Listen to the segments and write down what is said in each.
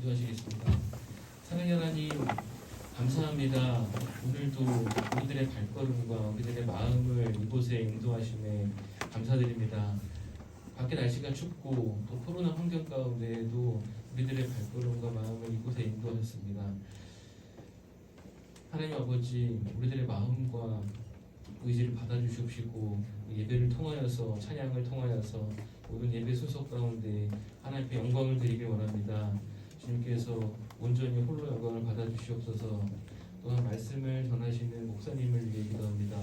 기도하시겠습니다. 사랑의 하나님, 감사합니다. 오늘도 우리들의 발걸음과 우리들의 마음을 이곳에 인도하심에 감사드립니다. 밖에 날씨가 춥고 또 코로나 환경 가운데에도 우리들의 발걸음과 마음을 이곳에 인도하셨습니다. 하나님 아버지, 우리들의 마음과 의지를 받아주시옵시고 예배를 통하여서, 찬양을 통하여서 모든 예배 수속 가운데 하나님께 영광을 드리길 원합니다. 주님께서 온전히 홀로 영광을 받아주시옵소서. 또한 말씀을 전하시는 목사님을 위해 기도합니다.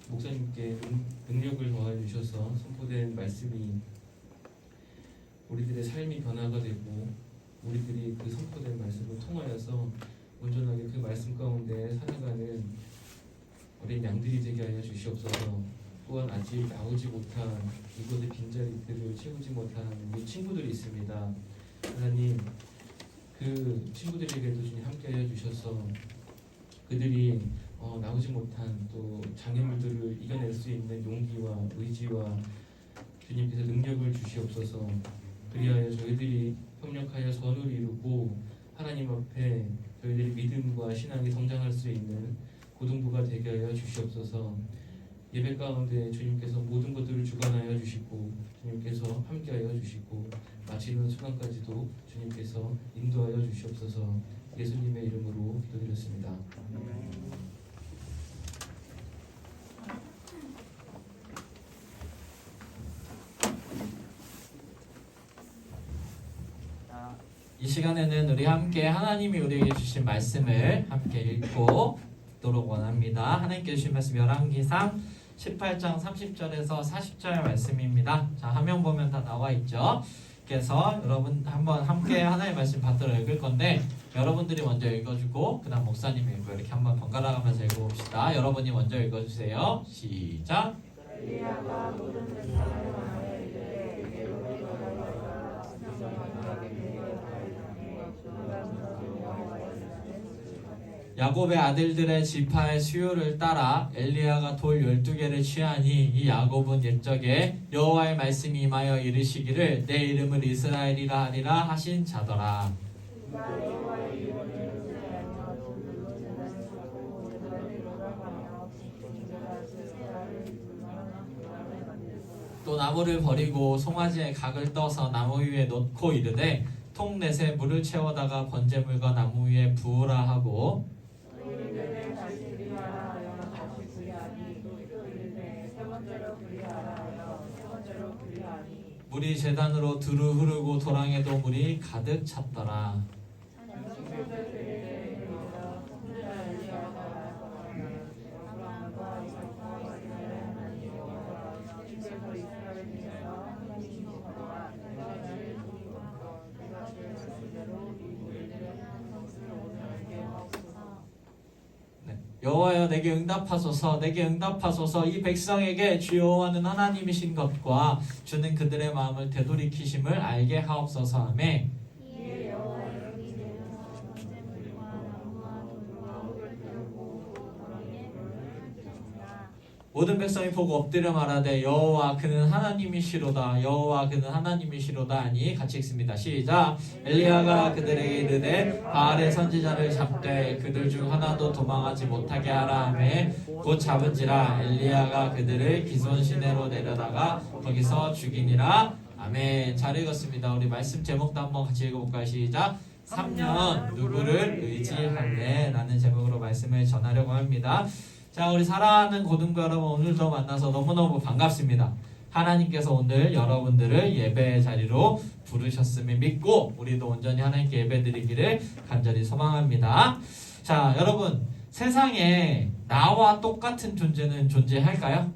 목사님께 능력을 더해주셔서 선포된 말씀이 우리들의 삶이 변화가 되고 우리들이 그 선포된 말씀을 통하여서 온전하게 그 말씀 가운데 살아가는 어린 양들이 되게 하여 주시옵소서. 또한 아직 나오지 못한 이곳의 빈자리들을 채우지 못한 우리 친구들이 있습니다. 하나님, 그 친구들에게도 주님 함께하여 주셔서 그들이 나오지 못한 또 장애물들을 이겨낼 수 있는 용기와 의지와 주님께서 능력을 주시옵소서. 그리하여 저희들이 협력하여 선을 이루고 하나님 앞에 저희들이 믿음과 신앙이 성장할 수 있는 고등부가 되게 하여 주시옵소서. 예배 가운데 주님께서 모든 것들을 주관하여 주시고 주님께서 함께하여 주시고 마치는 순간까지도 주님께서 인도하여 주시옵소서. 예수님의 이름으로 기도드렸습니다. 이 시간에는 우리 함께 하나님이 우리에게 주신 말씀을 함께 읽고 듣도록 원합니다. 하나님께 주신 말씀 열왕기상 18장 30절에서 40절 말씀입니다. 자, 화면 보면 다 나와 있죠. 그래서 여러분 한번 함께 하나님의 말씀 받들어 읽을 건데 여러분들이 먼저 읽어주고 그 다음 목사님이 읽고 이렇게 한번 번갈아 가면서 읽어봅시다. 여러분이 먼저 읽어주세요. 시작. 야곱의 아들들의 지파의 수요를 따라 엘리야가 돌 12개를 취하니 이 야곱은 옛적에 여호와의 말씀이 임하여 이르시기를 내 이름을 이스라엘이라 하리라 하신 자더라. 또 나무를 버리고 송아지의 각을 떠서 나무 위에 놓고 이르되 통넷에 물을 채워다가 번제물과 나무 위에 부으라 하고 물이 제단으로 두루 흐르고 도랑에도 물이 가득 찼더라. 여호와여 내게 응답하소서, 내게 응답하소서. 이 백성에게 주 여호와는 하나님이신 것과 주는 그들의 마음을 되돌이키심을 알게 하옵소서. 아멘. 모든 백성이 보고 엎드려 말하되 여호와 그는 하나님이시로다, 여호와 그는 하나님이시로다 하니 같이 읽습니다. 시작. 엘리야가 그들에게 이르되 바알의 선지자를 잡되 그들 중 하나도 도망하지 못하게 하라 하매 곧 잡은지라 엘리야가 그들을 기손 시내로 내려다가 거기서 죽이니라. 아멘. 잘 읽었습니다. 우리 말씀 제목도 한번 같이 읽어볼까요? 시작. 3년 누구를 의지할래? 라는 제목으로 말씀을 전하려고 합니다. 자, 우리 사랑하는 고등부 여러분, 오늘도 만나서 너무너무 반갑습니다. 하나님께서 오늘 여러분들을 예배의 자리로 부르셨음을 믿고 우리도 온전히 하나님께 예배드리기를 간절히 소망합니다. 자, 여러분, 세상에 나와 똑같은 존재는 존재할까요?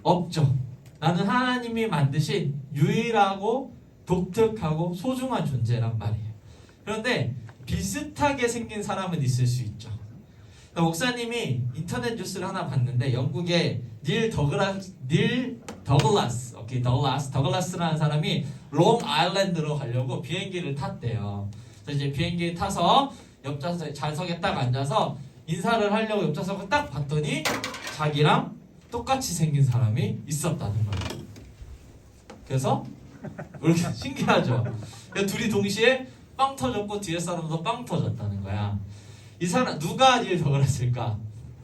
없죠. 나는 하나님이 만드신 유일하고 독특하고 소중한 존재란 말이에요. 그런데 비슷하게 생긴 사람은 있을 수 있죠. 목사님이 인터넷 뉴스를 하나 봤는데 영국의 더글라스라는 사람이 롱 아일랜드로 가려고 비행기를 탔대요. 그래서 이제 비행기에 타서 옆좌석 좌석에 딱 앉아서 인사를 하려고 옆좌석을 딱 봤더니 자기랑 똑같이 생긴 사람이 있었다는 거예요. 그래서 이렇게 신기하죠. 그러니까 둘이 동시에 빵 터졌고 뒤에 사람도 빵 터졌다는 거야. 이 사람 누가 닐 더글라스일까?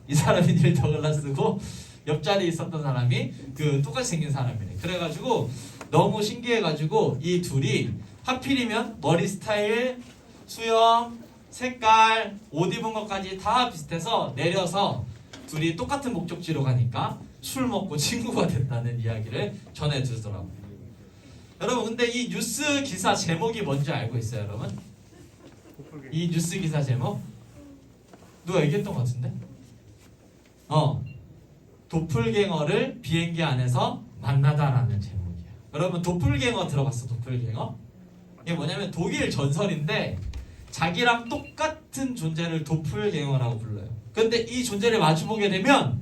이 사람이 닐 더글라스고 옆자리에 있었던 사람이 그 똑같이 생긴 사람이래. 그래가지고 너무 신기해가지고 이 둘이 하필이면 머리 스타일, 수염, 색깔, 옷 입은 것까지 다 비슷해서 내려서 둘이 똑같은 목적지로 가니까 술 먹고 친구가 됐다는 이야기를 전해주더라고요. 여러분 근데 이 뉴스 기사 제목이 뭔지 알고 있어요 여러분? 이 뉴스 기사 제목? 누가 얘기했던 것 같은데? 도플갱어를 비행기 안에서 만나다라는 제목이야. 여러분 도플갱어 들어봤어? 도플갱어? 이게 뭐냐면 독일 전설인데 자기랑 똑같은 존재를 도플갱어라고 불러요. 근데 이 존재를 마주보게 되면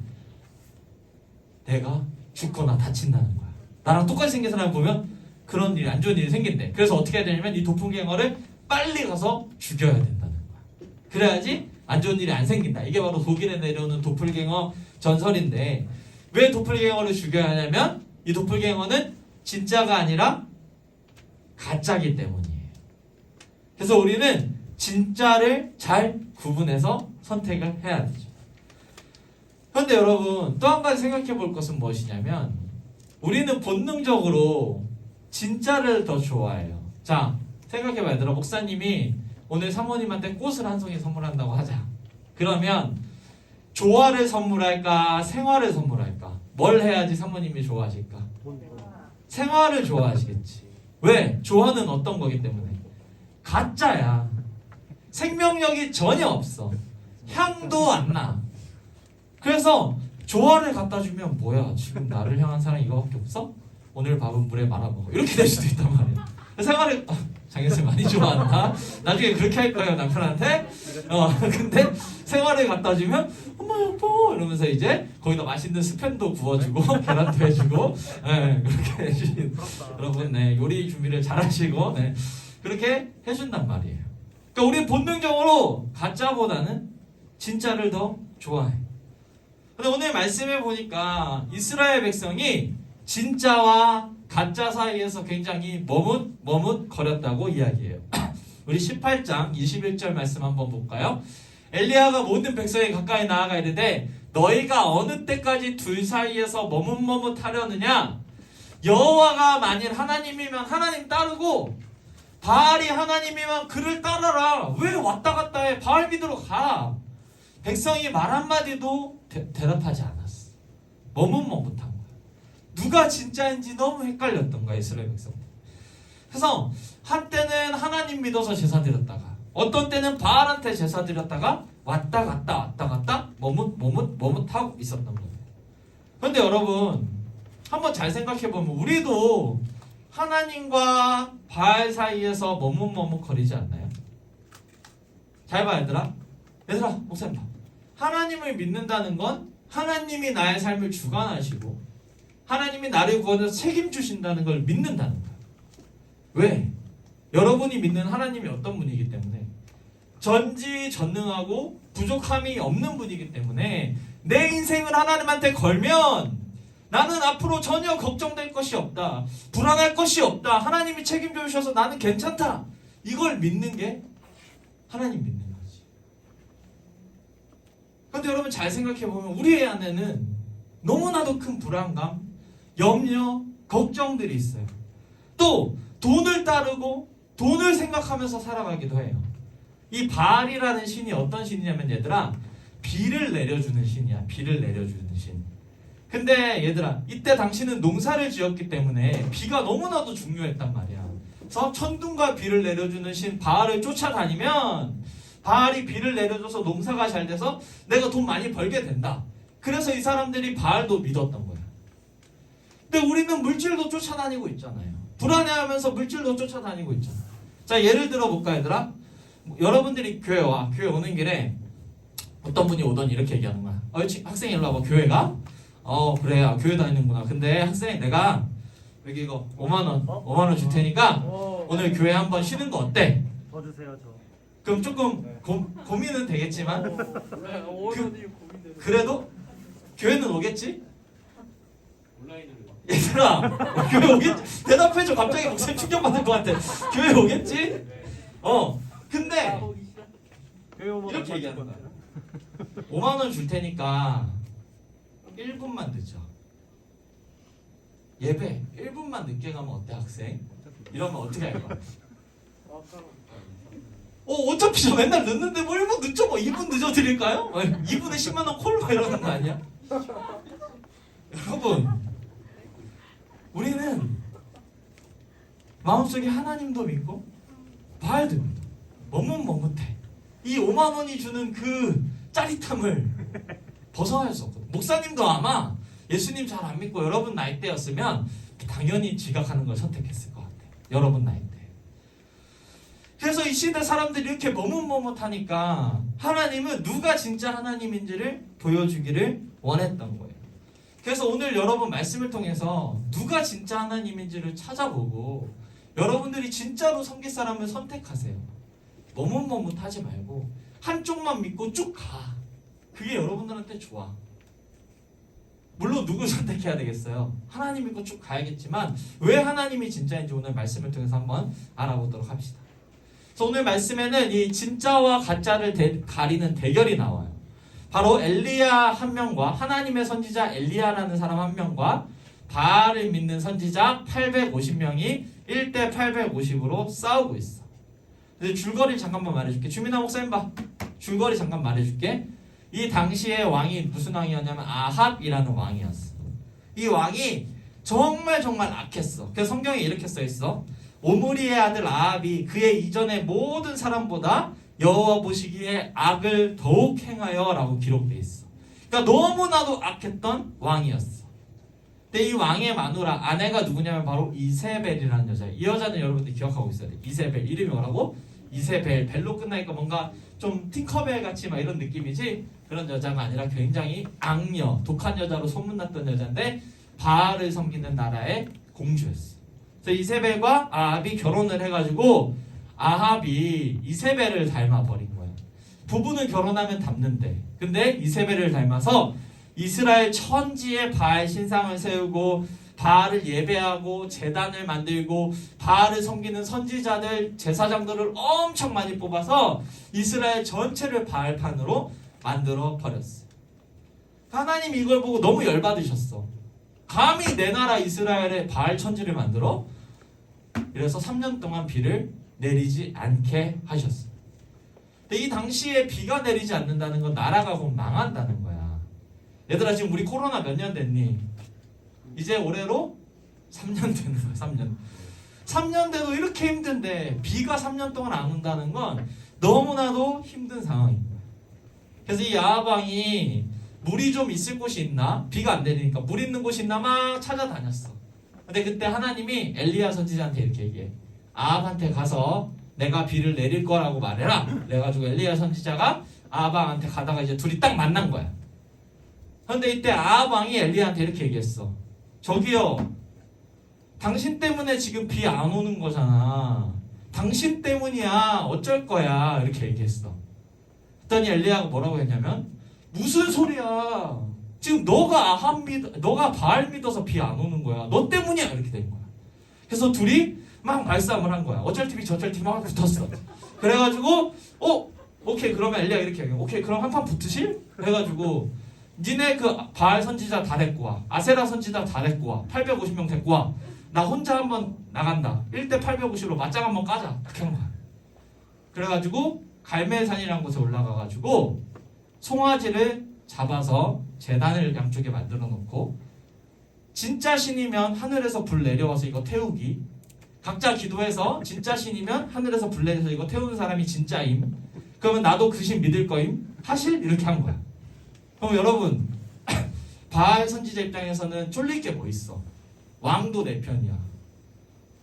내가 죽거나 다친다는 거야. 나랑 똑같이 생긴 사람을 보면 그런 일이 안 좋은 일이 생긴대. 그래서 어떻게 해야 되냐면 이 도플갱어를 빨리 가서 죽여야 된다는 거야. 그래야지 안 좋은 일이 안 생긴다. 이게 바로 독일에 내려오는 도플갱어 전설인데 왜 도플갱어를 죽여야 하냐면 이 도플갱어는 진짜가 아니라 가짜기 때문이에요. 그래서 우리는 진짜를 잘 구분해서 선택을 해야 되죠. 그런데 여러분 또 한 가지 생각해 볼 것은 무엇이냐면 우리는 본능적으로 진짜를 더 좋아해요. 자, 생각해봐 얘들아. 목사님이 오늘 사모님한테 꽃을 한 송이 선물한다고 하자. 그러면 조화를 선물할까? 생화를 선물할까? 뭘 해야지 사모님이 좋아하실까? 생화를 좋아하시겠지. 왜? 조화는 어떤 거기 때문에? 가짜야. 생명력이 전혀 없어. 향도 안 나. 그래서 조화를 갖다 주면 뭐야? 지금 나를 향한 사람 이거밖에 없어? 오늘 밥은 물에 말아먹어. 이렇게 될 수도 있단 말이야. 생활을 장현쌤 많이 좋아한다. 나중에 그렇게 할 거예요 남편한테. 근데 생활을 갖다 주면 엄마 여보 이러면서 이제 거기다 맛있는 스팸도 구워주고 계란도 해주고 그렇게 해주신 여러분 요리 준비를 잘하시고 그렇게 해준단 말이에요. 그러니까 우리 본능적으로 가짜보다는 진짜를 더 좋아해. 근데 오늘 말씀해 보니까 이스라엘 백성이 진짜와 가짜 사이에서 굉장히 머뭇거렸다고 이야기해요. 우리 18장 21절 말씀 한번 볼까요? 엘리야가 모든 백성이 가까이 나아가 이르되 너희가 어느 때까지 둘 사이에서 머뭇하려느냐? 여호와가 만일 하나님이면 하나님 따르고 바알이 하나님이면 그를 따라라. 왜 왔다 갔다 해? 바알 믿으러 가. 백성이 말 한마디도 대답하지 않았어. 머뭇한 거야. 누가 진짜인지 너무 헷갈렸던 거야 이스라엘 백성들. 그래서 한때는 하나님 믿어서 제사 드렸다가 어떤 때는 바알한테 제사 드렸다가 왔다 갔다 머뭇하고 있었던 거예요. 그런데 여러분 한번 잘 생각해보면 우리도 하나님과 바알 사이에서 머뭇거리지 않나요? 잘 봐 얘들아. 목사님 봐. 하나님을 믿는다는 건 하나님이 나의 삶을 주관하시고 하나님이 나를 구원해서 책임주신다는 걸 믿는다는 거예요. 왜? 여러분이 믿는 하나님이 어떤 분이기 때문에 전지전능하고 부족함이 없는 분이기 때문에 내 인생을 하나님한테 걸면 나는 앞으로 전혀 걱정될 것이 없다. 불안할 것이 없다. 하나님이 책임져 주셔서 나는 괜찮다. 이걸 믿는 게 하나님 믿는 거지. 그런데 여러분 잘 생각해보면 우리 안에는 너무나도 큰 불안감, 염려, 걱정들이 있어요. 또 돈을 따르고 돈을 생각하면서 살아가기도 해요. 이 바알이라는 신이 어떤 신이냐면 얘들아 비를 내려주는 신이야. 비를 내려주는 신. 근데 얘들아 이때 당신은 농사를 지었기 때문에 비가 너무나도 중요했단 말이야. 그래서 천둥과 비를 내려주는 신 바알을 쫓아다니면 바알이 비를 내려줘서 농사가 잘 돼서 내가 돈 많이 벌게 된다. 그래서 이 사람들이 바알도 믿었던 거야. 근데 우리는 물질도 쫓아다니고 있잖아요. 불안해하면서 물질도 쫓아다니고 있잖아요. 자 예를 들어 볼까 얘들아? 여러분들이 교회 오는 길에 어떤 분이 오더니 이렇게 얘기하는 거야. 학생이 일로 와봐. 교회가? 그래 교회 다니는구나. 근데 학생 내가 여기 이거 5만원 줄 테니까 오늘 교회 한번 쉬는 거 어때? 더 주세요 저. 그럼 조금 고민은 되겠지만 그래도 교회는 오겠지? 얘들아 교회 오겠지? 대답해줘. 갑자기 목소리 충격받을 것 같아. 교회 오겠지? 근데 이렇게 얘기하는 거야. 5만 원 줄 테니까 1분만 늦어. 예배 1분만 늦게 가면 어때 학생? 이러면 어떻게 할 거야? 어차피 저 맨날 늦는데 뭐 1분 늦죠? 뭐 2분 늦어 드릴까요? 2분에 10만 원 콜? 뭐 이러는 거 아니야? 여러분 우리는 마음속에 하나님도 믿고 바알도 믿어. 머뭇머뭇해. 이 5만 원이 주는 그 짜릿함을 벗어날 수 없거든. 목사님도 아마 예수님 잘 안 믿고 여러분 나이대였으면 당연히 지각하는 걸 선택했을 것 같아요. 여러분 나이대. 그래서 이 시대 사람들이 이렇게 머뭇머뭇하니까 하나님은 누가 진짜 하나님인지를 보여주기를 원했던 거예요. 그래서 오늘 여러분 말씀을 통해서 누가 진짜 하나님인지를 찾아보고 여러분들이 진짜로 섬길 사람을 선택하세요. 머뭇머뭇하지 말고 한쪽만 믿고 쭉 가. 그게 여러분들한테 좋아. 물론 누굴 선택해야 되겠어요? 하나님 믿고 쭉 가야겠지만 왜 하나님이 진짜인지 오늘 말씀을 통해서 한번 알아보도록 합시다. 그래서 오늘 말씀에는 이 진짜와 가짜를 가리는 대결이 나와요. 바로 엘리야 한 명과 하나님의 선지자 엘리야라는 사람 한 명과 바알을 믿는 선지자 850명이 1대 850으로 싸우고 있어. 줄거리 잠깐만 말해줄게. 주민아 목사님 봐. 줄거리 잠깐 말해줄게. 이 당시의 왕이 무슨 왕이었냐면 아합이라는 왕이었어. 이 왕이 정말 악했어. 그래서 성경에 이렇게 써있어. 오므리의 아들 아합이 그의 이전의 모든 사람보다 여호와 보시기에 악을 더욱 행하여 라고 기록되어 있어. 그러니까 너무나도 악했던 왕이었어. 근데 이 왕의 마누라 아내가 누구냐면 바로 이세벨이라는 여자예요. 이 여자는 여러분들 기억하고 있어야 돼. 이세벨 이름이 뭐라고? 이세벨. 벨로 끝나니까 뭔가 좀 팅커벨 같이 막 이런 느낌이지 그런 여자가 아니라 굉장히 악녀, 독한 여자로 소문났던 여자인데 바알을 섬기는 나라의 공주였어. 그래서 이세벨과 아합이 결혼을 해가지고 아합이 이세벨을 닮아버린 거예요. 부부는 결혼하면 닮는데 근데 이세벨을 닮아서 이스라엘 천지에 바알 신상을 세우고 바알을 예배하고 제단을 만들고 바알을 섬기는 선지자들, 제사장들을 엄청 많이 뽑아서 이스라엘 전체를 바알판으로 만들어 버렸어. 하나님이 이걸 보고 너무 열받으셨어. 감히 내 나라 이스라엘에 바알 천지를 만들어? 이래서 3년 동안 비를 내리지 않게 하셨어. 근데 이 당시에 비가 내리지 않는다는 건 나라가 곧 망한다는 거야. 얘들아 지금 우리 코로나 몇 년 됐니? 이제 올해로 3년 되는 거야. 3년. 3년 돼도 이렇게 힘든데 비가 3년 동안 안 온다는 건 너무나도 힘든 상황인 거야. 그래서 이 아합 왕이 물이 좀 있을 곳이 있나? 비가 안 내리니까 물 있는 곳이 있나 막 찾아다녔어. 근데 그때 하나님이 엘리야 선지자한테 이렇게 얘기해. 아합한테 가서 내가 비를 내릴 거라고 말해라. 그래가지고 엘리야 선지자가 아합 왕한테 가다가 이제 둘이 딱 만난 거야. 그런데 이때 아합 왕이 엘리야한테 이렇게 얘기했어. 저기요, 당신 때문에 지금 비 안 오는 거잖아. 당신 때문이야. 어쩔 거야. 이렇게 얘기했어. 그랬더니 엘리야가 뭐라고 했냐면 무슨 소리야. 지금 너가 바알 믿어서 비 안 오는 거야. 너 때문이야. 이렇게 된 거야. 그래서 둘이 막 말싸움을 한 거야. 어쩔 팀이 저쩔 팀 막 붙었어. 그래가지고 오케이 그러면 엘리야 이렇게 얘기해. 오케이 그럼 한판 붙으실? 그래가지고 니네 그 바알 선지자 다 데리고 와. 아세라 선지자 다 데리고 와. 850명 데리고 와. 나 혼자 한번 나간다. 1대 850으로 맞짱 한번 까자. 이렇게 한 거야. 그래가지고 갈멜산이라는 곳에 올라가가지고 송아지를 잡아서 제단을 양쪽에 만들어 놓고 진짜 신이면 하늘에서 불 내려와서 이거 태우기. 각자 기도해서 진짜 신이면 하늘에서 불 내려서 이거 태우는 사람이 진짜임. 그러면 나도 그 신 믿을 거임. 하실? 이렇게 한 거야. 그럼 여러분 바알 선지자 입장에서는 쫄릴 게 뭐 있어? 왕도 내 편이야.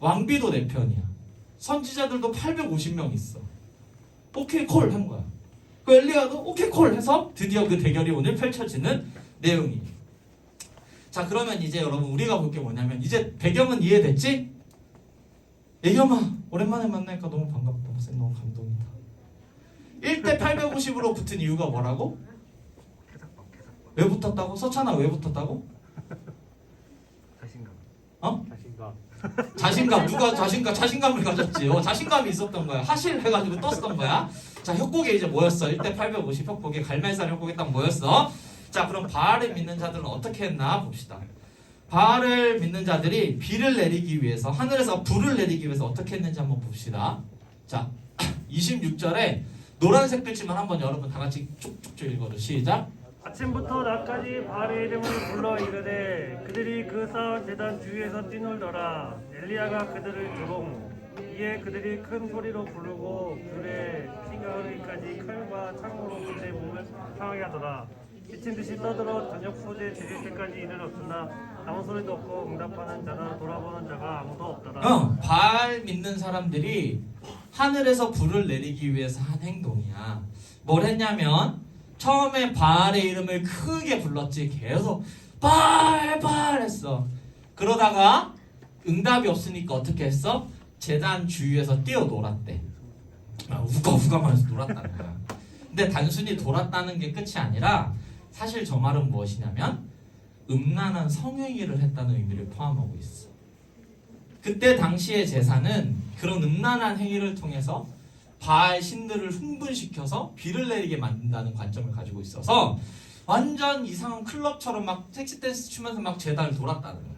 왕비도 내 편이야. 선지자들도 850명 있어. 오케이 콜 한 거야. 그 엘리야도 오케이 콜 해서 드디어 그 대결이 오늘 펼쳐지는 내용이에요. 자 그러면 이제 여러분 우리가 볼 게 뭐냐면 이제 배경은 이해됐지? 예겸아 오랜만에 만나니까 너무 반갑다. 목사님 너무 감동이다. 1대 850으로 붙은 이유가 뭐라고? 왜 붙었다고? 서찬아 왜 붙었다고? 자신감. 자신감. 누가 자신감을 가졌지. 자신감이 있었던 거야. 하실 해가지고 떴던 거야. 자, 협곡에 이제 모였어. 1대 850 협곡에 갈멜산 협곡에 딱 모였어. 자, 그럼 바알을 믿는 자들은 어떻게 했나 봅시다. 바알을 믿는 자들이 비를 내리기 위해서, 하늘에서 불을 내리기 위해서 어떻게 했는지 한번 봅시다. 자, 26절에 노란색 글씨만 한번 여러분 다 같이 쭉쭉쭉 읽어줘. 시작. 아침부터 낮까지 바알의 이름을 불러 이르되 그들이 그 쌓은 제단 주위에서 뛰놀더라. 엘리야가 그들을 조롱. 이에 그들이 큰 소리로 부르고 불에 피가 흐르기까지 칼과 창으로 그들의 몸을 상하게 하더라. 미친 듯이 떠들어 저녁 소재 지릴 때까지 이르렀으나 아무 소리도 없고 응답하는 자나 돌아보는 자가 아무도 없더라. 바알 믿는 사람들이 하늘에서 불을 내리기 위해서 한 행동이야. 뭘 했냐면 처음에 바알의 이름을 크게 불렀지. 계속 바알 했어. 그러다가 응답이 없으니까 어떻게 했어? 제단 주위에서 뛰어놀았대. 우가우가하면서 놀았다는 거야. 근데 단순히 돌았다는 게 끝이 아니라 사실 저 말은 무엇이냐면 음란한 성행위를 했다는 의미를 포함하고 있어. 그때 당시의 제사는 그런 음란한 행위를 통해서 바알 신들을 흥분시켜서 비를 내리게 만든다는 관점을 가지고 있어서 완전 이상한 클럽처럼 막 섹시 댄스 추면서 막 제단을 돌았다는 거야.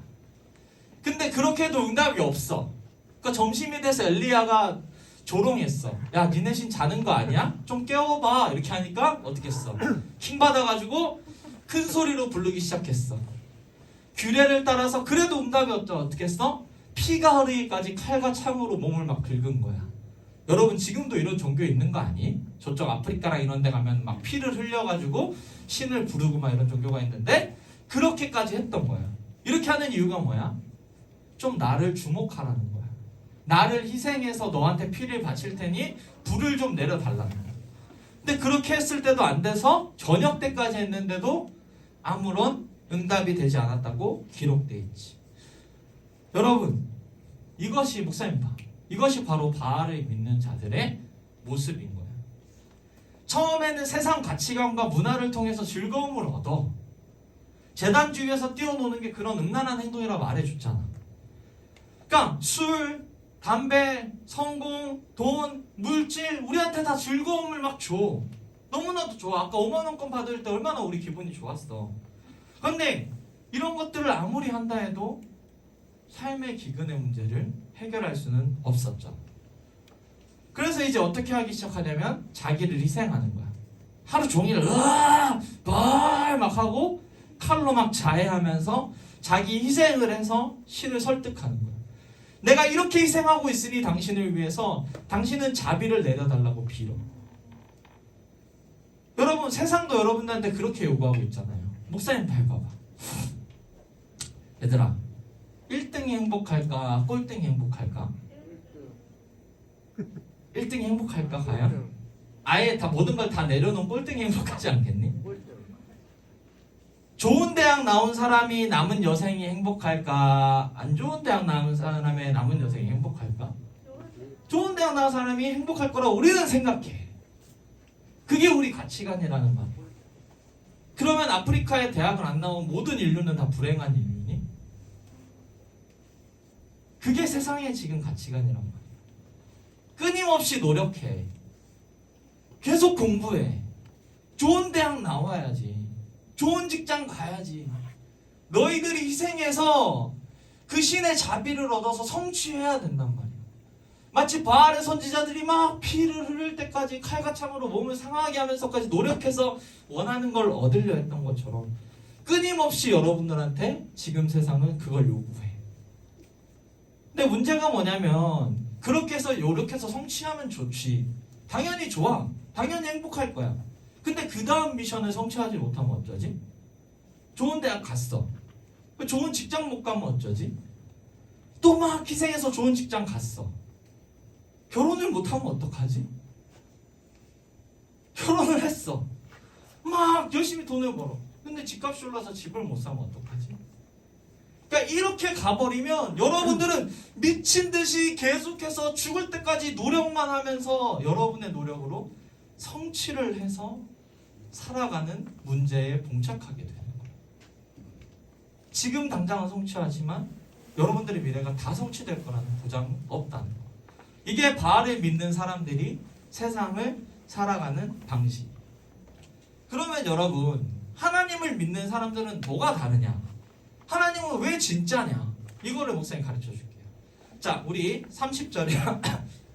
근데 그렇게 해도 응답이 없어. 그러니까 점심이 돼서 엘리야가 조롱했어. 야, 니네 신 자는 거 아니야? 좀 깨워봐. 이렇게 하니까 어떻게 했어? 킹 받아가지고 큰 소리로 부르기 시작했어. 규례를 따라서 그래도 응답이 없죠. 어떻게 했어? 피가 흐르기까지 칼과 창으로 몸을 막 긁은 거야. 여러분 지금도 이런 종교 있는 거 아니? 저쪽 아프리카랑 이런 데 가면 막 피를 흘려가지고 신을 부르고 막 이런 종교가 있는데 그렇게까지 했던 거야. 이렇게 하는 이유가 뭐야? 좀 나를 주목하라는 거야. 나를 희생해서 너한테 피를 바칠 테니 불을 좀 내려달라는 거야. 근데 그렇게 했을 때도 안 돼서 저녁 때까지 했는데도 아무런 응답이 되지 않았다고 기록되어 있지. 여러분 이것이 목사님 봐. 이것이 바로 바알을 믿는 자들의 모습인 거예요. 처음에는 세상 가치관과 문화를 통해서 즐거움을 얻어. 제단 주위에서 뛰어노는 게 그런 음란한 행동이라고 말해줬잖아. 그러니까 술, 담배, 성공, 돈, 물질 우리한테 다 즐거움을 막 줘. 너무나도 좋아. 아까 5만 원권 받을 때 얼마나 우리 기분이 좋았어. 그런데 이런 것들을 아무리 한다 해도 삶의 기근의 문제를 해결할 수는 없었죠. 그래서 이제 어떻게 하기 시작하냐면 자기를 희생하는 거야. 하루 종일 막 하고 칼로 막 자해하면서 자기 희생을 해서 신을 설득하는 거야. 내가 이렇게 희생하고 있으니 당신을 위해서 당신은 자비를 내려달라고 빌어. 여러분 세상도 여러분들한테 그렇게 요구하고 있잖아요. 목사님 밟아봐. 얘들아 1등이 행복할까? 꼴등이 행복할까? 1등이 행복할까? 과연? 아예 다 모든 걸 다 내려놓은 꼴등이 행복하지 않겠니? 좋은 대학 나온 사람이 남은 여생이 행복할까? 안 좋은 대학 나온 사람의 남은 여생이 행복할까? 좋은 대학 나온 사람이 행복할 거라고 우리는 생각해. 그게 우리 가치관이라는 말. 그러면 아프리카의 대학을 안 나온 모든 인류는 다 불행한 인류니? 그게 세상의 지금 가치관이란 말이야. 끊임없이 노력해. 계속 공부해. 좋은 대학 나와야지. 좋은 직장 가야지. 너희들이 희생해서 그 신의 자비를 얻어서 성취해야 된단 말이야. 마치 바알의 선지자들이 막 피를 흘릴 때까지 칼과 창으로 몸을 상하게 하면서까지 노력해서 원하는 걸 얻으려 했던 것처럼 끊임없이 여러분들한테 지금 세상은 그걸 요구해. 근데 문제가 뭐냐면 그렇게 해서 노력해서 성취하면 좋지. 당연히 좋아. 당연히 행복할 거야. 근데 그 다음 미션을 성취하지 못하면 어쩌지? 좋은 대학 갔어. 좋은 직장 못 가면 어쩌지? 또 막 희생해서 좋은 직장 갔어. 결혼을 못하면 어떡하지? 결혼을 했어. 막 열심히 돈을 벌어. 근데 집값이 올라서 집을 못 사면 어떡하지? 그러니까 이렇게 가버리면 여러분들은 미친 듯이 계속해서 죽을 때까지 노력만 하면서 여러분의 노력으로 성취를 해서 살아가는 문제에 봉착하게 되는 거예요. 지금 당장은 성취하지만 여러분들의 미래가 다 성취될 거라는 보장은 없다는 거. 이게 바알을 믿는 사람들이 세상을 살아가는 방식. 그러면 여러분, 하나님을 믿는 사람들은 뭐가 다르냐? 하나님은 왜 진짜냐? 이거를 목사님 가르쳐 줄게요. 자, 우리 30절이랑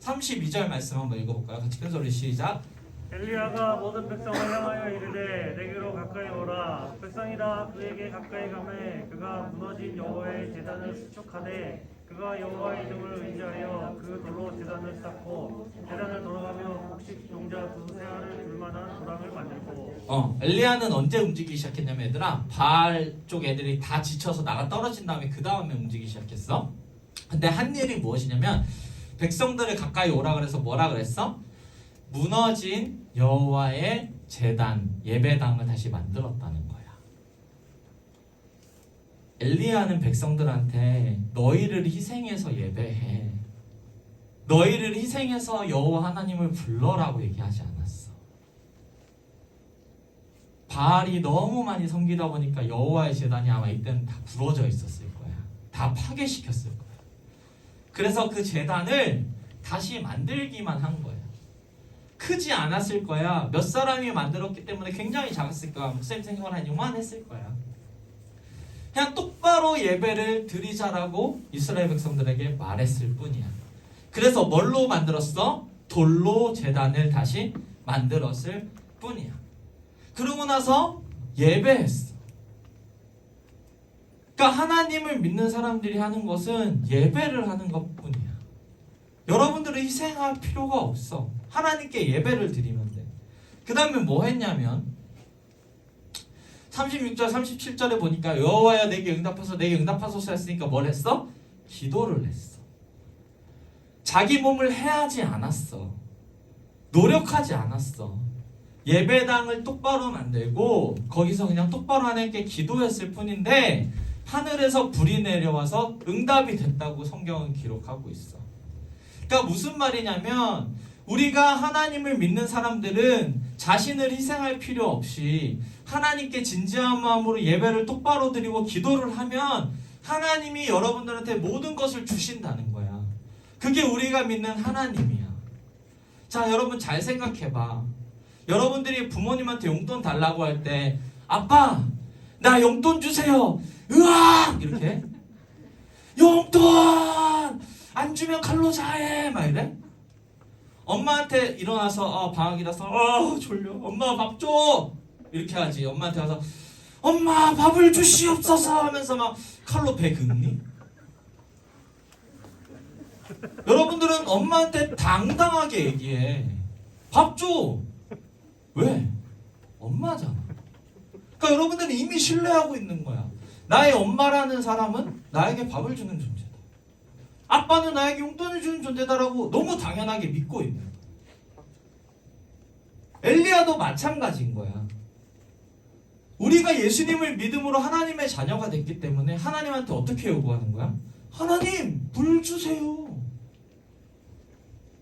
32절 말씀 한번 읽어볼까요? 같이 큰 소리 시작. 엘리야가 모든 백성을 향하여 이르되 내게로 가까이 오라. 백성이 다 그에게 가까이 가매 그가 무너진 여호와의 제단을 수축하되 그가 여호와의 이름을 의지하여 그 돌로 제단을 쌓고 제단을 돌아가며 곡식 종자 두세 알을 둘 만한 도랑을 만들고. 엘리야는 언제 움직이기 시작했냐면 얘들아, 바알 쪽 애들이 다 지쳐서 나가 떨어진 다음에 그 다음에 움직이기 시작했어. 근데 한 일이 무엇이냐면 백성들을 가까이 오라 그래서 뭐라 그랬어? 무너진 여호와의 제단, 예배당을 다시 만들었다는 거야. 엘리야는 백성들한테 너희를 희생해서 예배해, 너희를 희생해서 여호와 하나님을 불러라고 얘기하지 않았어. 바알이 너무 많이 섬기다 보니까 여호와의 제단이 아마 이때는 다 부러져 있었을 거야. 다 파괴시켰을 거야. 그래서 그 제단을 다시 만들기만 한 거야. 크지 않았을 거야. 몇 사람이 만들었기 때문에 굉장히 작았을 거야. 목사님 생각을 한 요만했을 거야. 그냥 똑바로 예배를 드리자라고 이스라엘 백성들에게 말했을 뿐이야. 그래서 뭘로 만들었어? 돌로 제단을 다시 만들었을 뿐이야. 그러고 나서 예배했어. 그러니까 하나님을 믿는 사람들이 하는 것은 예배를 하는 것뿐이야. 여러분들은 희생할 필요가 없어. 하나님께 예배를 드리면 돼. 그 다음에 뭐 했냐면 36절 37절에 보니까 여호와여 내게 응답하소서 했으니까 뭘 했어? 기도를 했어. 자기 몸을 해하지 않았어. 노력하지 않았어. 예배당을 똑바로 만들고 거기서 그냥 똑바로 하나님께 기도했을 뿐인데 하늘에서 불이 내려와서 응답이 됐다고 성경은 기록하고 있어. 그러니까 무슨 말이냐면 우리가 하나님을 믿는 사람들은 자신을 희생할 필요 없이 하나님께 진지한 마음으로 예배를 똑바로 드리고 기도를 하면 하나님이 여러분들한테 모든 것을 주신다는 거야. 그게 우리가 믿는 하나님이야. 자, 여러분 잘 생각해봐. 여러분들이 부모님한테 용돈 달라고 할 때 아빠 나 용돈 주세요. 으악! 이렇게 용돈 안 주면 칼로 자해 막 이래? 엄마한테 일어나서 방학이라서 졸려 엄마 밥 줘 이렇게 하지. 엄마한테 와서 엄마 밥을 주시옵소서 하면서 막 칼로 배 긁니? 여러분들은 엄마한테 당당하게 얘기해. 밥 줘. 왜? 엄마잖아. 그러니까 여러분들은 이미 신뢰하고 있는 거야. 나의 엄마라는 사람은 나에게 밥을 주는 존재다. 아빠는 나에게 용돈을 주는 존재다라고 너무 당연하게 믿고 있는 거야. 엘리야도 마찬가지인 거야. 우리가 예수님을 믿음으로 하나님의 자녀가 됐기 때문에 하나님한테 어떻게 요구하는 거야? 하나님 불 주세요.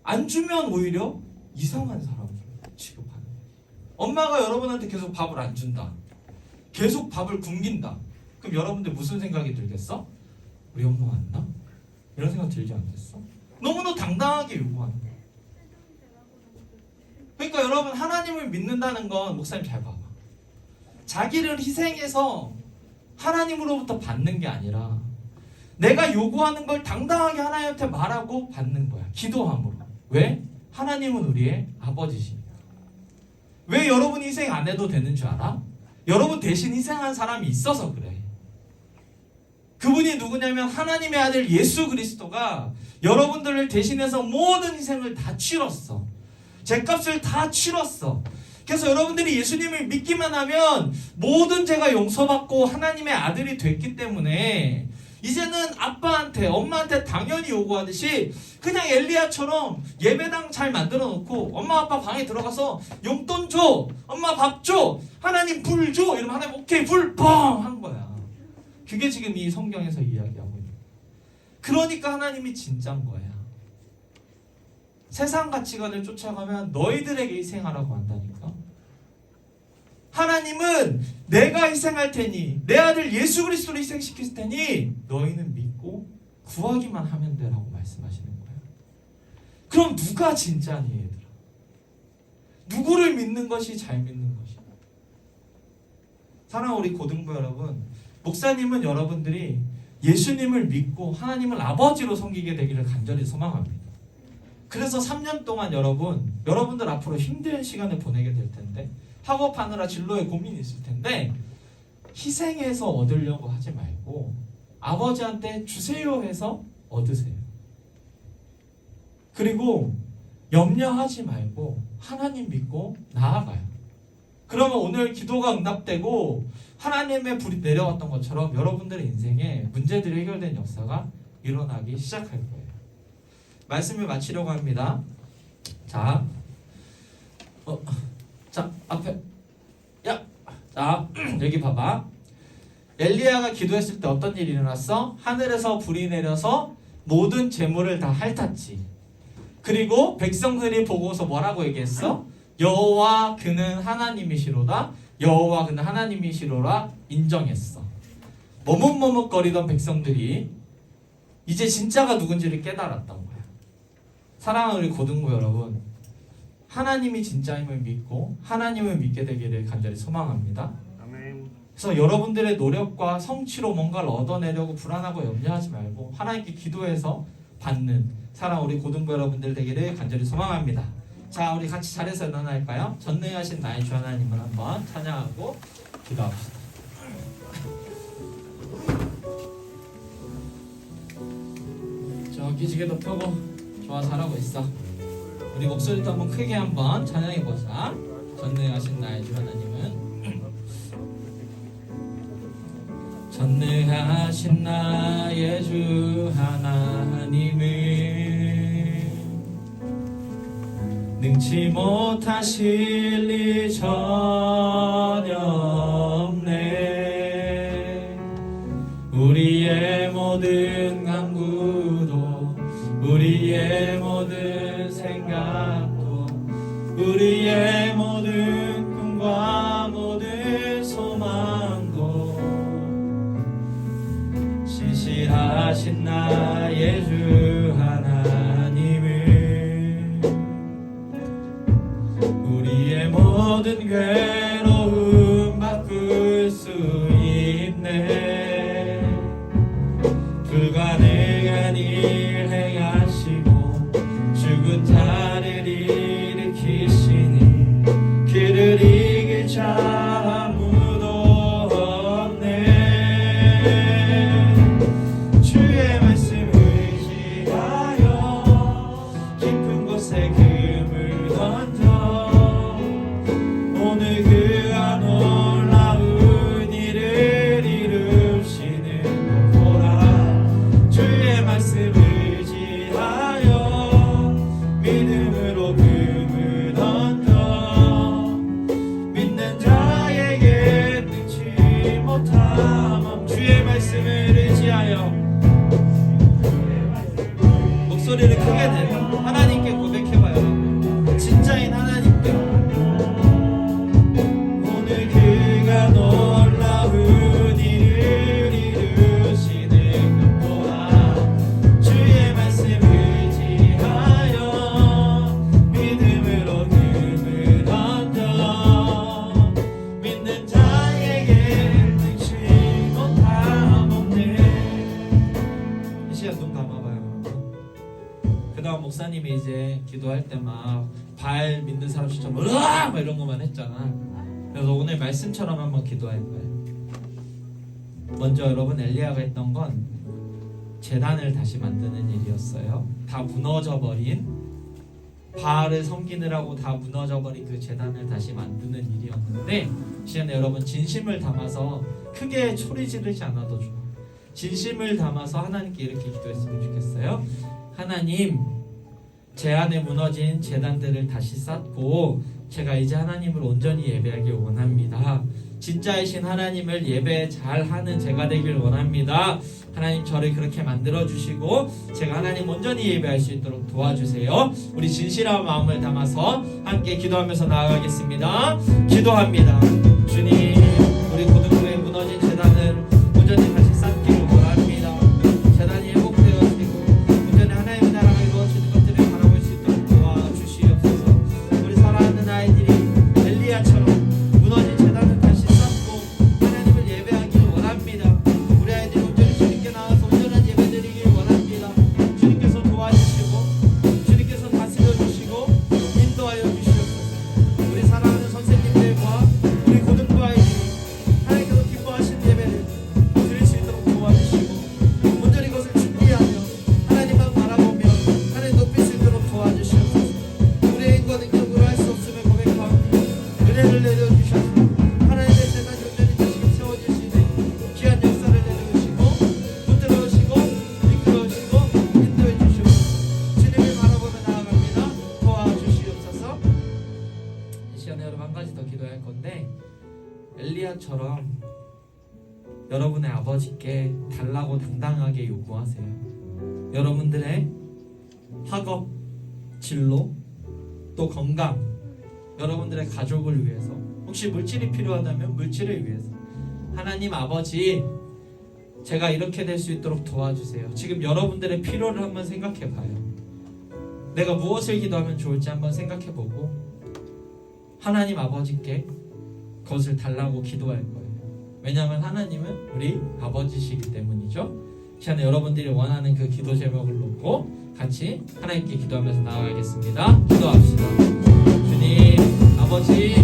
안 주면 오히려 이상한 사람으로 취급하는 거야. 엄마가 여러분한테 계속 밥을 안 준다. 계속 밥을 굶긴다. 그럼 여러분들 무슨 생각이 들겠어? 우리 엄마 왔나? 이런 생각 들지 않겠어? 너무나 당당하게 요구하는 거야. 그러니까 여러분 하나님을 믿는다는 건 목사님 잘 봐봐. 자기를 희생해서 하나님으로부터 받는 게 아니라 내가 요구하는 걸 당당하게 하나님한테 말하고 받는 거야. 기도함으로. 왜? 하나님은 우리의 아버지시니까. 왜 여러분이 희생 안 해도 되는 줄 알아? 여러분 대신 희생한 사람이 있어서 그래. 그분이 누구냐면 하나님의 아들 예수 그리스도가 여러분들을 대신해서 모든 희생을 다 치렀어. 죄값을 다 치렀어. 그래서 여러분들이 예수님을 믿기만 하면 모든 죄가 용서받고 하나님의 아들이 됐기 때문에 이제는 아빠한테 엄마한테 당연히 요구하듯이 그냥 엘리야처럼 예배당 잘 만들어 놓고 엄마 아빠 방에 들어가서 용돈 줘, 엄마 밥 줘, 하나님 불 줘 이러면 하나님 오케이 불 뻥 한 거야. 그게 지금 이 성경에서 이야기하고 있는 거야. 그러니까 하나님이 진짜인 거야. 세상 가치관을 쫓아가면 너희들에게 희생하라고 한다니까. 하나님은 내가 희생할 테니 내 아들 예수 그리스도를 희생시킬 테니 너희는 믿고 구하기만 하면 되라고 말씀하시는 거예요. 그럼 누가 진짜니 얘들아? 누구를 믿는 것이 잘 믿는 것이? 사랑하는 우리 고등부 여러분, 목사님은 여러분들이 예수님을 믿고 하나님을 아버지로 섬기게 되기를 간절히 소망합니다. 그래서 3년 동안 여러분들 앞으로 힘든 시간을 보내게 될 텐데, 학업하느라 진로에 고민이 있을 텐데, 희생해서 얻으려고 하지 말고 아버지한테 주세요 해서 얻으세요. 그리고 염려하지 말고 하나님 믿고 나아가요. 그러면 오늘 기도가 응답되고 하나님의 불이 내려왔던 것처럼 여러분들의 인생에 문제들이 해결된 역사가 일어나기 시작할 거예요. 말씀을 마치려고 합니다. 자, 앞에, 자, 여기 봐봐. 엘리야가 기도했을 때 어떤 일이 일어났어? 하늘에서 불이 내려서 모든 재물을 다 핥았지. 그리고 백성들이 보고서 뭐라고 얘기했어? 여호와 그는 하나님이시로다. 여호와 그는 하나님이시로라 인정했어. 머뭇머뭇거리던 백성들이 이제 진짜가 누군지를 깨달았던 거야. 사랑하는 우리 고등부 여러분, 하나님이 진짜임을 믿고 하나님을 믿게 되기를 간절히 소망합니다. 아멘. 그래서 여러분들의 노력과 성취로 뭔가를 얻어내려고 불안하고 염려하지 말고 하나님께 기도해서 받는 사랑하는 우리 고등부 여러분들 되기를 간절히 소망합니다. 자, 우리 같이 자리에서 일어날까요? 전능하신 나의 주 하나님을 한번 찬양하고 기도합시다. 저기 지게도 펴고 좋아, 잘하고 있어. 우리 목소리도 한번 크게 한번 찬양해보자. 전능하신 나의 주 하나님은 전능하신 나의 주 하나님은 능치 못하실 리 전혀 없네. 우리의 모든 간구도 우리의 모든 생각도 우리의 모든 꿈과 모든 소망도 신실하신 나의 주 하나님은 우리의 모든 괴로움 바꿀 수 있네. 불가능한 일 행하시고 죽은 자를 일으키시니 그를 이길 자 아무도 없네. 주의 말씀 의지하여 깊은 곳에 금을 던져 오늘 그가 놀라운 일을 이루시는 보라. 주의 말씀 의지하여 믿음으로 금을 던져 믿는 자에게 능치 못함. 주의 말씀을 의지하여 목소리를 크게 내며 하나님께 고백해봐요. 진짜인 하나님께 오늘 그가 놀라운 일을 이루시는 보라. 주의 말씀 의지하여 믿음으로 금을 던져 믿는 자에게 능치 못함 없네. 이 시간 눈 감아봐요. 그 다음 목사님이 이제 기도할 때 막 발 믿는 사람처럼 으아! 막 이런 것만 했잖아. 그래서 오늘 말씀처럼 한번 기도할 거예요. 먼저 여러분, 엘리야가 했던 건 제단을 다시 만드는 일이었어요. 다 무너져버린, 바알을 섬기느라고 다 무너져버린 그 제단을 다시 만드는 일이었는데, 시간에 여러분 진심을 담아서 크게 소리 지르지 않아도 좋아. 진심을 담아서 하나님께 이렇게 기도했으면 좋겠어요. 하나님, 제 안에 무너진 제단들을 다시 쌓고 제가 이제 하나님을 온전히 예배하길 원합니다. 진짜이신 하나님을 예배 잘하는 제가 되길 원합니다. 하나님, 저를 그렇게 만들어주시고 제가 하나님 온전히 예배할 수 있도록 도와주세요. 우리 진실한 마음을 담아서 함께 기도하면서 나아가겠습니다. 기도합니다. 주님, 우리 고등부에 무너진 제단을 온전히 다시 쌓기를 원합니다. 제단이 회복되어 엘리야처럼 여러분의 아버지께 달라고 당당하게 요구하세요. 여러분들의 학업, 진로, 또 건강, 여러분들의 가족을 위해서, 혹시 물질이 필요하다면 물질을 위해서, 하나님 아버지, 제가 이렇게 될 수 있도록 도와주세요. 지금 여러분들의 필요를 한번 생각해 봐요. 내가 무엇을 기도하면 좋을지 한번 생각해 보고 하나님 아버지께 그것을 달라고 기도할 거예요. 왜냐하면 하나님은 우리 아버지시기 때문이죠. 시간에 여러분들이 원하는 그 기도 제목을 놓고 같이 하나님께 기도하면서 나아가겠습니다. 기도합시다. 주님, 아버지,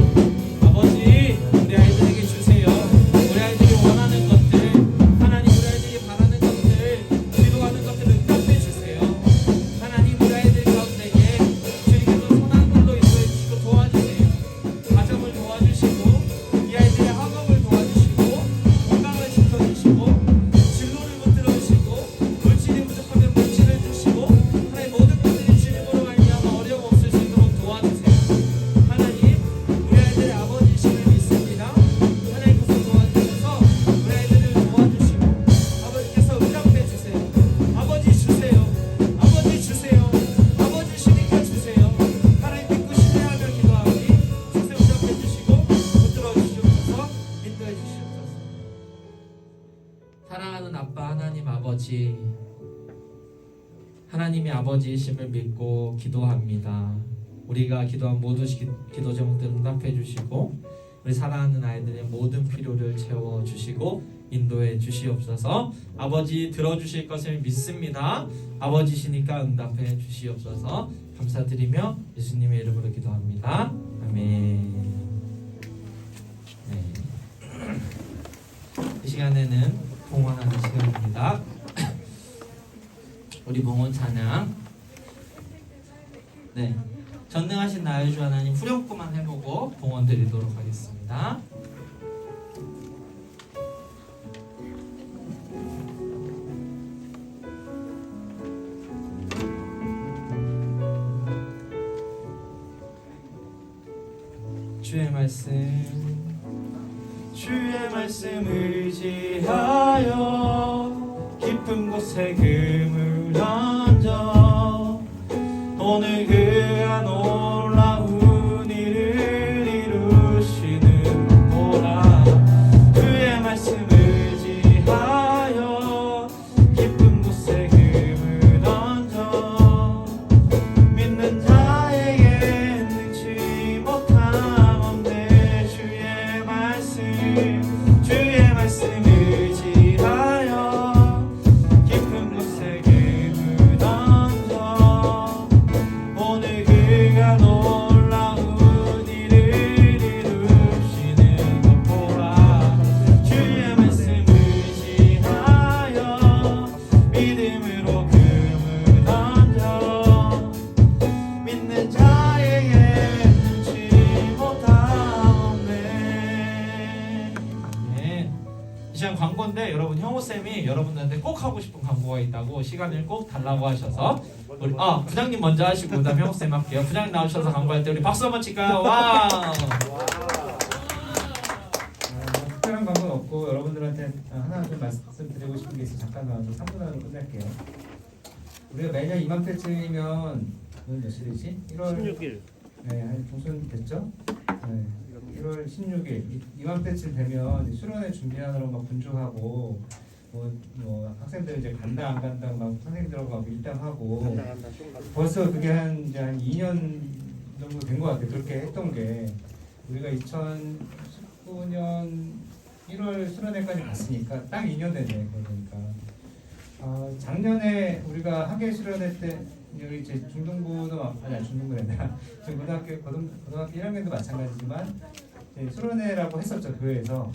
우리 아이들에게 주세요. 우리 아이들이 원하는 것들, 하나님 우리 아이들이 바라는 것들, 기도하는 것들을 응답해 주세요. 하나님 우리 아이들 가운데에 주님께서 선한 걸로 인도해 주시고 도와주세요. 가정을 도와주시고 이 아이들의 학업을 도와주시고 건강을 지켜주시고 진로를 붙들어 주시고 물질이 부족하면 물질을 주시고 하나님 모든 것들이 주님으로 말미암아 어려움 없을 수 있도록 도와주세요. 하나님 우리 아이들의 아버지심을 믿습니다. 하나님께서 도와주셔서 우리 아이들을 도와주시고 아버지께서 응답해 주세요. 아버지 주세요. 아버지 주세요. 아버지시니까 주세요. 하나님 믿고 신뢰하며 기도하오니 주세 응답해 주시고 붙들어 주시옵소서. 인도해 주시옵소서. 사랑하는 아빠 하나님 아버지, 하나님이 아버지이심을 믿고 기도합니다. 우리가 기도한 모든 기도 제목들 응답해 주시고 우리 사랑하는 아이들의 모든 필요를 채워 주시고 인도해 주시옵소서. 아버지 들어주실 것을 믿습니다. 아버지시니까 응답해 주시옵소서. 감사드리며 예수님의 이름으로 기도합니다. 아멘. 네. 이 시간에는 봉헌하는 시간입니다. 우리 봉헌 찬양. 네, 전능하신 나의 주 하나님 후렴구만 해보고 봉헌 드리도록 하겠습니다. 주의 말씀 의지하여 깊은 곳에 금을 던져 오늘 그가 놀라운 일을 이루시는 보라. 주의 말씀 의지하여 깊은 곳에 금을 던져 믿는 자에게 능치 못함 없네. 주의 말씀 의지하여 깊은 곳에 금을 던져 오늘 그가 놀라운 일을 이루시는 것 보라. 주의 말씀 의지하여 믿음으로 금을 던져 믿는 자에게 눈치 못하네. 네. 이 시간 광고인데 여러분 형우쌤이 여러분들한테 꼭 하고 싶은 광고가 있다고 시간을 꼭 달라고 하셔서 우리 부장님 먼저 하시고 그다음 형우쌤 할게요. 부장님 나오셔서 광고할 때 우리 박수 한번 칠까요? 와우. 특별한 광고는 없고 여러분들한테 하나 좀 말씀드리고 싶은 게 있어서 잠깐 나와서 3분 안으로 끝낼게요. 우리가 매년 이맘때쯤이면 오늘 며칠이지? 1월 16일 네, 한 중순 됐죠? 네, 1월 16일 이맘때쯤 되면 수련회 준비하느라 막 분주하고 뭐 학생들 이제 간다 안 간다 막 선생님들하고 막 밀당하고 벌써 그게 이제 한 2년 정도 된 것 같아요. 그렇게 했던 게 우리가 2019년 1월 수련회까지 갔으니까 딱 2년 됐네. 그러니까 작년에 우리가 학예 수련회 때 여기 이제 중등부도 아니 중등부가 아니라 지금 고등학교 1학년도 마찬가지지만 이제 수련회라고 했었죠. 교회에서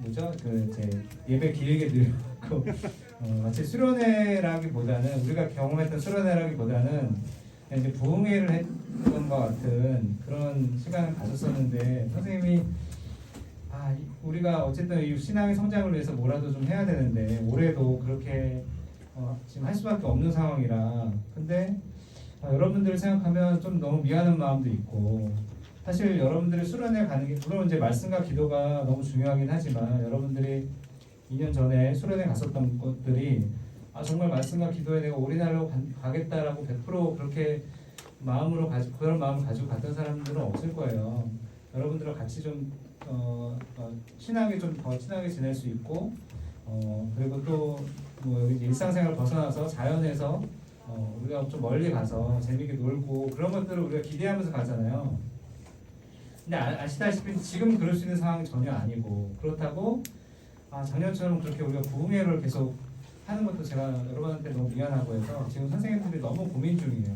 이제 예배 길게 드리고 마치 수련회라기보다는 우리가 경험했던 수련회라기보다는 이제 부흥회를 했던 것 같은 그런 시간을 가졌었는데 선생님이 우리가 어쨌든 이 신앙의 성장을 위해서 뭐라도 좀 해야 되는데 올해도 그렇게 지금 할 수밖에 없는 상황이라 근데 여러분들을 생각하면 좀 너무 미안한 마음도 있고 사실 여러분들이 수련회 가는 게 물론 이제 말씀과 기도가 너무 중요하긴 하지만 여러분들이 2년 전에 수련회 갔었던 것들이 정말 말씀과 기도에 내가 올인하려고 가겠다라고 100% 그렇게 마음으로 그런 마음을 가지고 갔던 사람들은 없을 거예요. 여러분들과 같이 좀 친하게 좀 더 친하게 지낼 수 있고 그리고 또뭐 일상생활 벗어나서 자연에서 우리가 좀 멀리 가서 재밌게 놀고 그런 것들을 우리가 기대하면서 가잖아요. 근데 아시다시피 지금 그럴 수 있는 상황이 전혀 아니고 그렇다고 작년처럼 그렇게 우리가 부흥회를 계속 하는 것도 제가 여러분한테 너무 미안하고 해서 지금 선생님들이 너무 고민 중이에요.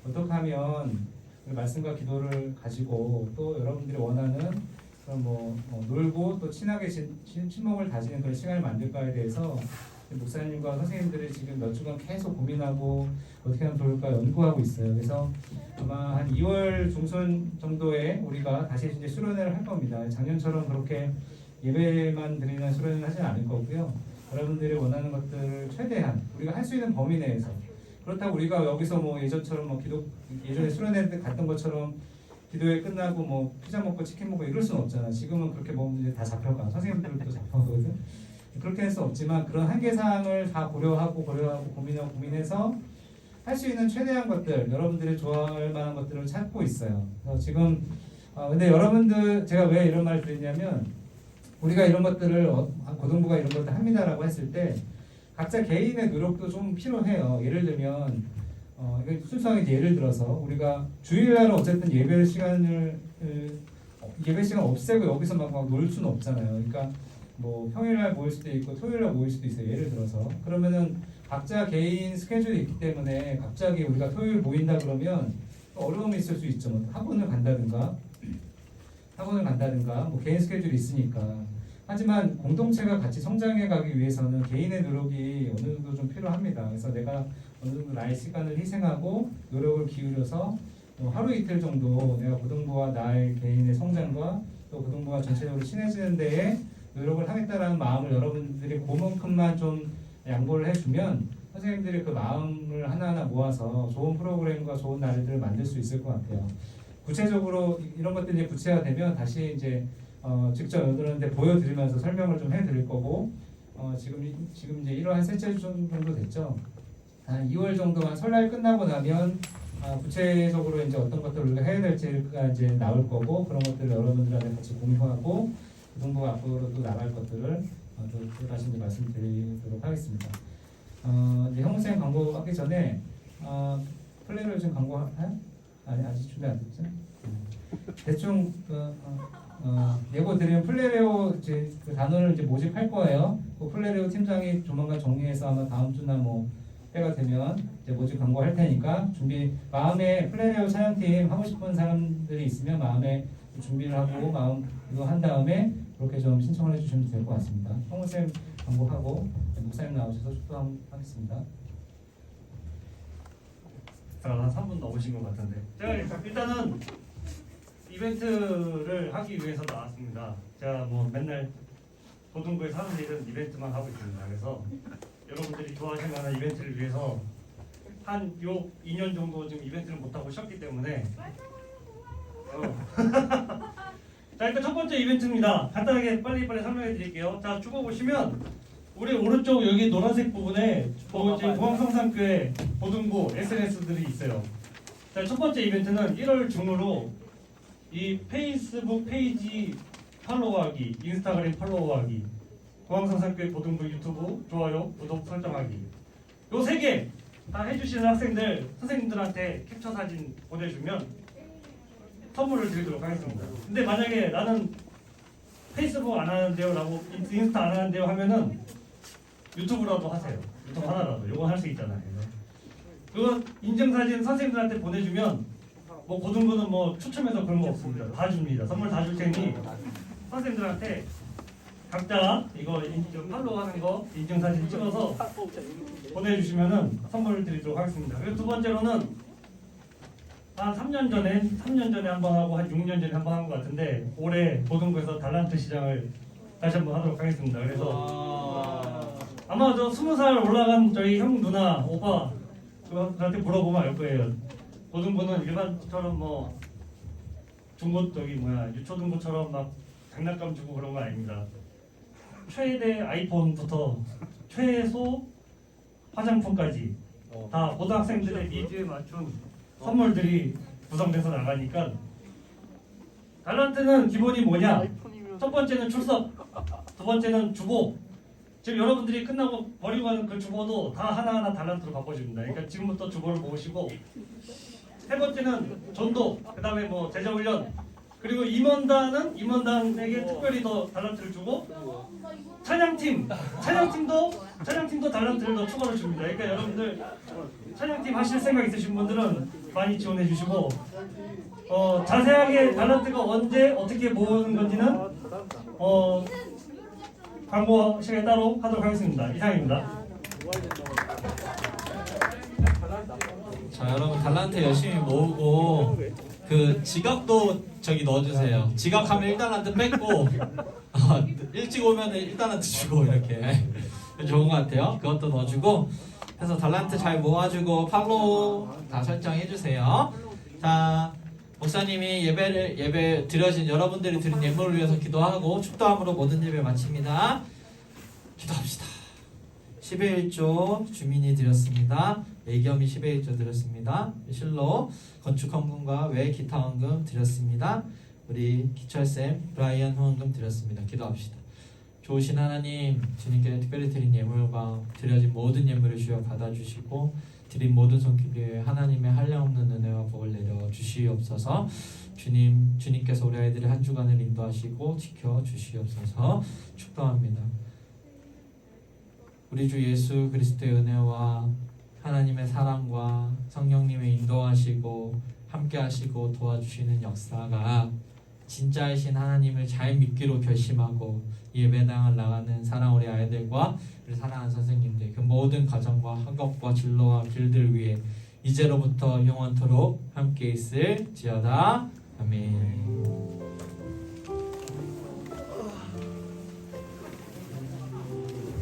어떻게 하면 말씀과 기도를 가지고 또 여러분들이 원하는 그런 놀고 또 친하게 친목을 다지는 그런 시간을 만들까에 대해서 목사님과 선생님들이 지금 몇 주간 계속 고민하고 어떻게 하면 좋을까 연구하고 있어요. 그래서 아마 한 2월 중순 정도에 우리가 다시 이제 수련회를 할 겁니다. 작년처럼 그렇게 예배만 드리는 수련회는 하지는 않을 거고요. 여러분들이 원하는 것들을 최대한 우리가 할 수 있는 범위 내에서 그렇다고 우리가 여기서 예전처럼 예전에 수련회 때 갔던 것처럼 기도회 끝나고 피자 먹고 치킨 먹고 이럴 수는 없잖아. 지금은 그렇게 먹으면 이제 다 잡혀가. 선생님들도 잡혀가거든. 그렇게 할 수 없지만 그런 한계 사항을 다 고려하고 고민해서 할 수 있는 최대한 것들 여러분들이 좋아할 만한 것들을 찾고 있어요. 그래서 지금 근데 여러분들 제가 왜 이런 말을 드리냐면 우리가 이런 것들을 고등부가 이런 것들 합니다라고 했을 때 각자 개인의 노력도 좀 필요해요. 예를 들면 이거 순수하게 이제 예를 들어서 우리가 주일날은 어쨌든 예배 시간 없애고 여기서 막 놀 수는 없잖아요. 그러니까 평일날 모일 수도 있고 토요일날 모일 수도 있어요. 예를 들어서 그러면은 각자 개인 스케줄이 있기 때문에 갑자기 우리가 토요일 모인다 그러면 어려움이 있을 수 있죠. 학원을 간다든가 개인 스케줄이 있으니까. 하지만 공동체가 같이 성장해 가기 위해서는 개인의 노력이 어느 정도 좀 필요합니다. 그래서 내가 어느 정도 나의 시간을 희생하고 노력을 기울여서 하루 이틀 정도 내가 고등부와 나의 개인의 성장과 또 고등부와 전체적으로 친해지는 데에 노력을 하겠다라는 마음을 여러분들이 그만큼만 좀 양보를 해주면 선생님들이 그 마음을 하나하나 모아서 좋은 프로그램과 좋은 날들을 만들 수 있을 것 같아요. 구체적으로 이런 것들이 구체화되면 다시 이제 직접 여러분들한테 보여드리면서 설명을 좀 해드릴 거고 지금 이제 1월 한 셋째 주 정도 됐죠. 한 2월 정도만 설날 끝나고 나면 구체적으로 이제 어떤 것들을 우리가 해야 될지가 이제 나올 거고 그런 것들을 여러분들한테 같이 공유하고 고등부가 앞으로 또 나갈 것들을 또 다시 이제 말씀드리도록 하겠습니다. 이제 형무생 광고하기 전에 플레이를 요즘 광고해요? 아니 아직 준비 안 됐죠? 대충 예고 드리면 플레레오 이제 그 단원을 이제 모집할 거예요. 그 플레레오 팀장이 조만간 정리해서 아마 다음 주나 때가 되면 이제 모집 광고할 테니까 마음에 플레레오 찬양팀 하고 싶은 사람들이 있으면 마음에 준비를 하고 이거 한 다음에 그렇게 좀 신청을 해주시면 될 것 같습니다. 형무쌤 광고하고 목사님 나오셔서 축도하겠습니다. 한 3분 넘으신 것 같은데 제가 일단은 이벤트를 하기 위해서 나왔습니다. 제가 맨날 고등부에서 하는 일은 이벤트만 하고 있습니다. 그래서 여러분들이 좋아하실 만한 이벤트를 위해서 한 2년 정도 지금 이벤트를 못하고 쉬었기 때문에 자, 일단 첫 번째 이벤트입니다. 간단하게 빨리 설명해 드릴게요. 자, 쭉 보시면 우리 오른쪽 여기 노란색 부분에 동학성산교회 고등부 SNS들이 있어요. 자, 첫 번째 이벤트는 1월 중으로 이 페이스북 페이지 팔로우하기, 인스타그램 팔로우하기, 동학성산교회 고등부 유튜브 좋아요, 구독 설정하기. 요 3개 다 해주시는 학생들 선생님들한테 캡처 사진 보내주면 선물을 드리도록 하겠습니다. 근데 만약에 나는 페이스북 안 하는데요 라고 인스타 안 하는데요 하면은 유튜브라도 하세요. 유튜브 하나라도 요거 할 수 있잖아요. 그거 인증사진 선생님들한테 보내주면 고등부는 추첨해서 그런 거 없습니다. 다 줍니다. 선물 다 줄 테니 선생님들한테 각자 이거 팔로우 하는 거 인증사진 찍어서 보내주시면은 선물을 드리도록 하겠습니다. 그리고 두 번째로는 한 3년 전에 한 번 하고 한 6년 전에 한 번 한 것 같은데 올해 고등부에서 달란트 시장을 다시 한번 하도록 하겠습니다. 그래서 아마 저 20살 올라간 저희 형 누나 오빠 그한테 물어보면 알 거예요. 고등부는 일반처럼 중고 유초등부처럼 막 장난감 주고 그런 거 아닙니다. 최대 아이폰부터 최소 화장품까지 다 고등학생들의 니즈에 맞춘 선물들이 구성돼서 나가니까 달란트는 기본이 뭐냐? 첫 번째는 출석, 두 번째는 주보. 지금 여러분들이 끝나고 버리고 가는 그 주보도 다 하나하나 달란트로 바꿔줍니다. 그러니까 지금부터 주보를 모으시고 세 번째는 전도, 그 다음에 뭐 제자훈련, 그리고 임원단에게 특별히 더 달란트를 주고 찬양팀도 달란트를 더 추가로 줍니다. 그러니까 여러분들 찬양팀 하실 생각 있으신 분들은 많이 지원해 주시고 자세하게 달란트가 언제 어떻게 모으는 건지는 광고 시간에 따로 하도록 하겠습니다. 이상입니다. 자, 여러분 달란트 열심히 모으고 그 지갑도 저기 넣어주세요. 지갑하면 1달란트 뺏고 일찍 오면 1달란트 주고 이렇게 좋은 것 같아요. 그것도 넣어주고 해서 달란트 잘 모아주고 팔로우 다 설정해주세요. 자, 목사님이 예배 드려진 여러분들이 드린 예물을 위해서 기도하고 축도함으로 모든 예배 마칩니다. 기도합시다. 11조 주민이 드렸습니다. 예겸이 11조 드렸습니다. 실로 건축 헌금과 외 기타 헌금 드렸습니다. 우리 기철쌤 브라이언 헌금 드렸습니다. 기도합시다. 좋으신 하나님, 주님께 특별히 드린 예물과 드려진 모든 예물을 주여 받아주시고 드린 모든 손길 위에 하나님의 한량없는 은혜와 복을 내려 주시옵소서. 주님께서 우리 아이들의 한 주간을 인도하시고 지켜 주시옵소서. 축도합니다. 우리 주 예수 그리스도의 은혜와 하나님의 사랑과 성령님의 인도하시고 함께하시고 도와주시는 역사가 진짜이신 하나님을 잘 믿기로 결심하고 예배당을 나가는 사랑 우리 아이들과 우리 사랑하는 선생님들 그 모든 가정과 학업과 진로와 길들 위해 이제로부터 영원토록 함께 있을지어다. 아멘.